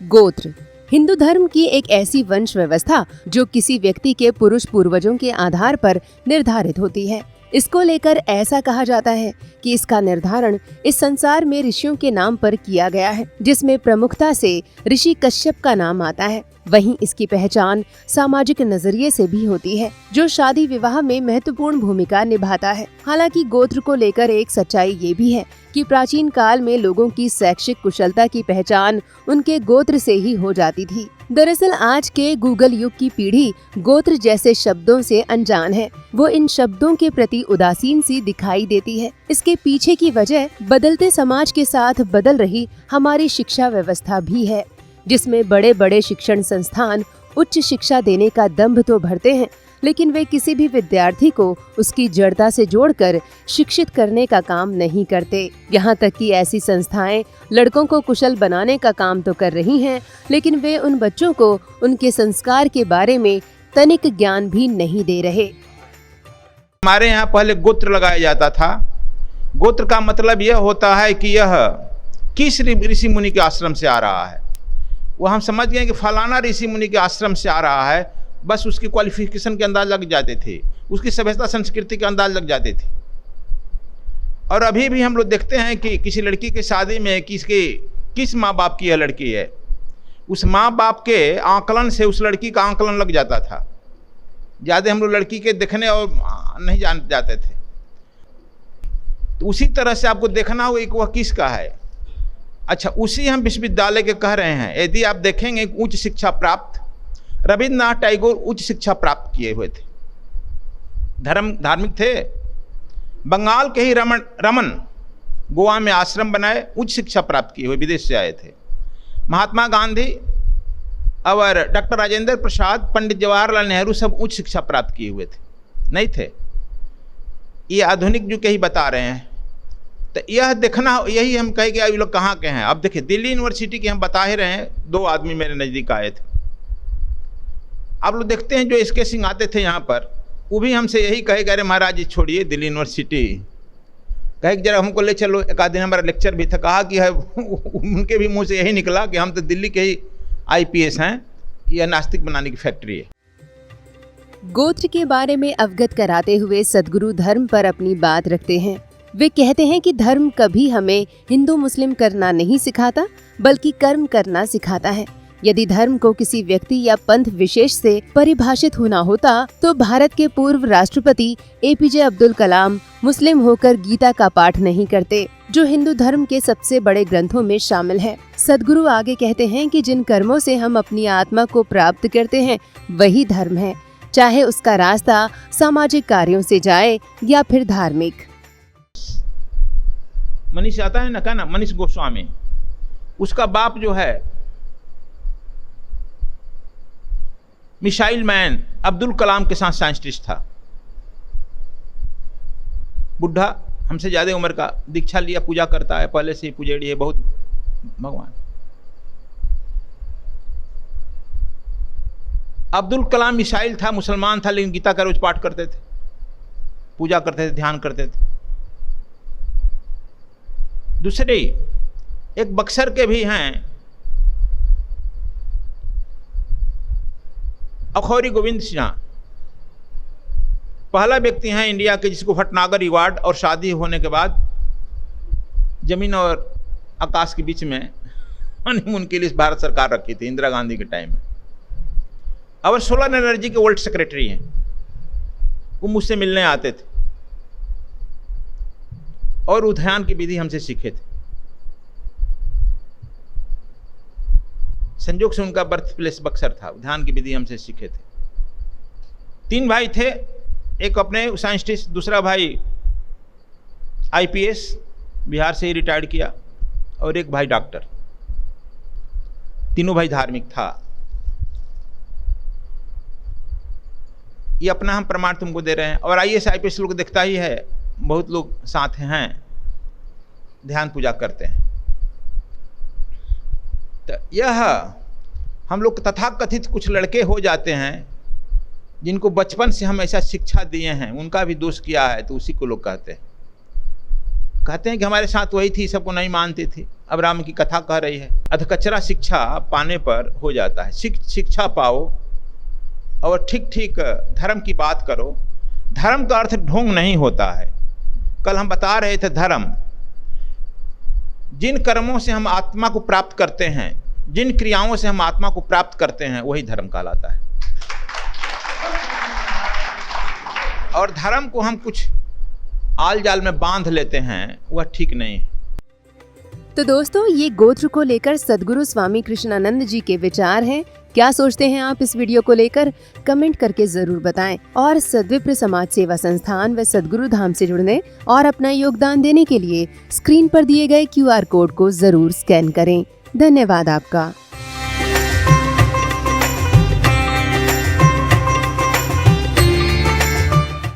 गोत्र हिंदू धर्म की एक ऐसी वंश व्यवस्था जो किसी व्यक्ति के पुरुष पूर्वजों के आधार पर निर्धारित होती है। इसको लेकर ऐसा कहा जाता है कि इसका निर्धारण इस संसार में ऋषियों के नाम पर किया गया है, जिसमें प्रमुखता से ऋषि कश्यप का नाम आता है। वहीं इसकी पहचान सामाजिक नजरिए से भी होती है, जो शादी विवाह में महत्वपूर्ण भूमिका निभाता है। हालांकि गोत्र को लेकर एक सच्चाई ये भी है कि प्राचीन काल में लोगों की शैक्षिक कुशलता की पहचान उनके गोत्र से ही हो जाती थी। दरअसल आज के गूगल युग की पीढ़ी गोत्र जैसे शब्दों से अनजान है। वो इन शब्दों के प्रति उदासीन सी दिखाई देती है। इसके पीछे की वजह बदलते समाज के साथ बदल रही हमारी शिक्षा व्यवस्था भी है, जिसमें बड़े बड़े शिक्षण संस्थान उच्च शिक्षा देने का दंभ तो भरते हैं, लेकिन वे किसी भी विद्यार्थी को उसकी जड़ता से जोड़कर शिक्षित करने का काम नहीं करते। यहाँ तक कि ऐसी संस्थाएं लड़कों को कुशल बनाने का काम तो कर रही हैं, लेकिन वे उन बच्चों को उनके संस्कार के बारे में तनिक ज्ञान भी नहीं दे रहे। हमारे यहाँ पहले गोत्र लगाया जाता था। गोत्र का मतलब यह होता है कि यह किस ऋषि मुनि के आश्रम से आ रहा है। वो हम समझ गए कि फलाना ऋषि मुनि के आश्रम से आ रहा है, बस उसकी क्वालिफिकेशन के अंदाज लग जाते थे, उसकी सभ्यता संस्कृति के अंदाज लग जाते थे। और अभी भी हम लोग देखते हैं कि किसी लड़की के शादी में किस माँ बाप की यह लड़की है, उस माँ बाप के आकलन से उस लड़की का आकलन लग जाता था। ज़्यादा हम लोग लड़की के देखने और नहीं जान जाते थे। तो उसी तरह से आपको देखना होगा कि वह किसका है। अच्छा, उसी हम विश्वविद्यालय के कह रहे हैं। यदि आप देखेंगे उच्च शिक्षा प्राप्त, रविन्द्रनाथ टैगोर उच्च शिक्षा प्राप्त किए हुए थे, धार्मिक थे। बंगाल के ही रमन गोवा में आश्रम बनाए, उच्च शिक्षा प्राप्त किए हुए, विदेश से आए थे। महात्मा गांधी और डॉक्टर राजेंद्र प्रसाद, पंडित जवाहरलाल नेहरू सब उच्च शिक्षा प्राप्त किए हुए थे, नहीं थे। ये आधुनिक युग के ही बता रहे हैं। तो यह देखना, यही हम कहे कि ये लोग कहाँ के हैं। अब देखिए, दिल्ली यूनिवर्सिटी के हम बता ही रहे हैं, 2 आदमी मेरे नज़दीक आए थे। आप लोग देखते हैं जो इसके सिंह आते थे यहाँ पर, वो भी हमसे यही कहे कि अरे महाराज छोड़िए दिल्ली यूनिवर्सिटी, कहे कि जरा हमको ले चलो। एक आध दिन हमारा लेक्चर भी था, कहा कि है उनके भी मुंह से यही निकला कि हम तो दिल्ली के ही IPS हैं, यह नास्तिक बनाने की फैक्ट्री है। गोत्र के बारे में अवगत कराते हुए सद्गुरु धर्म पर अपनी बात रखते हैं। वे कहते हैं कि धर्म कभी हमें हिंदू मुस्लिम करना नहीं सिखाता, बल्कि कर्म करना सिखाता है। यदि धर्म को किसी व्यक्ति या पंथ विशेष से परिभाषित होना होता तो भारत के पूर्व राष्ट्रपति APJ अब्दुल कलाम मुस्लिम होकर गीता का पाठ नहीं करते, जो हिंदू धर्म के सबसे बड़े ग्रंथों में शामिल है। सद्गुरु आगे कहते हैं कि जिन कर्मों से हम अपनी आत्मा को प्राप्त करते हैं वही धर्म है, चाहे उसका रास्ता सामाजिक कार्यों से जाए या फिर धार्मिक। मनीष आता है ना, क्या ना, मनीष गोस्वामी, उसका बाप जो है मिसाइल मैन अब्दुल कलाम के साथ साइंटिस्ट था। बुढ़ा, हमसे ज्यादा उम्र का, दीक्षा लिया, पूजा करता है, पहले से ही पुजेड़ी है बहुत भगवान। अब्दुल कलाम मिसाइल था, मुसलमान था, लेकिन गीता का रोज पाठ करते थे, पूजा करते थे, ध्यान करते थे। दूसरे एक बक्सर के भी हैं, अखौरी गोविंद सिंह, पहला व्यक्ति हैं इंडिया के जिसको भटनागर अवार्ड और शादी होने के बाद जमीन और आकाश के बीच में हनीमून के लिए भारत सरकार रखी थी इंदिरा गांधी के टाइम में। और सोलर एनर्जी के वर्ल्ड सेक्रेटरी हैं। वो मुझसे मिलने आते थे और उद्यान की विधि हमसे सीखे थे। संजोग से उनका बर्थ प्लेस बक्सर था, ध्यान की विधि हमसे सीखे थे। 3 भाई थे, एक अपने साइंटिस्ट, दूसरा भाई IPS बिहार से ही रिटायर्ड किया, और एक भाई डॉक्टर। तीनों भाई धार्मिक था। ये अपना हम प्रमाण तुमको दे रहे हैं। और IAS IPS लोग दिखता ही है, बहुत लोग साथ हैं, ध्यान पूजा करते हैं। तो यह हम लोग तथाकथित कुछ लड़के हो जाते हैं जिनको बचपन से हम ऐसा शिक्षा दिए हैं, उनका भी दोष किया है, तो उसी को लोग कहते हैं। कहते हैं कि हमारे साथ वही थी, सबको नहीं मानती थी। अब राम की कथा कह रही है, अधकचरा शिक्षा पाने पर हो जाता है। शिक्षा पाओ और ठीक ठीक धर्म की बात करो। धर्म का अर्थ ढोंग नहीं होता है। कल हम बता रहे थे, धर्म जिन कर्मों से हम आत्मा को प्राप्त करते हैं, जिन क्रियाओं से हम आत्मा को प्राप्त करते हैं, वही धर्म कहलाता है। और धर्म को हम कुछ आल जाल में बांध लेते हैं, वह ठीक नहीं है। तो दोस्तों, ये गोत्र को लेकर सद्गुरु स्वामी कृष्णानंद जी के विचार हैं। क्या सोचते हैं आप इस वीडियो को लेकर? कमेंट करके जरूर बताएं। और सद्विप्र समाज सेवा संस्थान व सद्गुरु धाम से जुड़ने और अपना योगदान देने के लिए स्क्रीन पर दिए गए QR कोड को जरूर स्कैन करें। धन्यवाद आपका।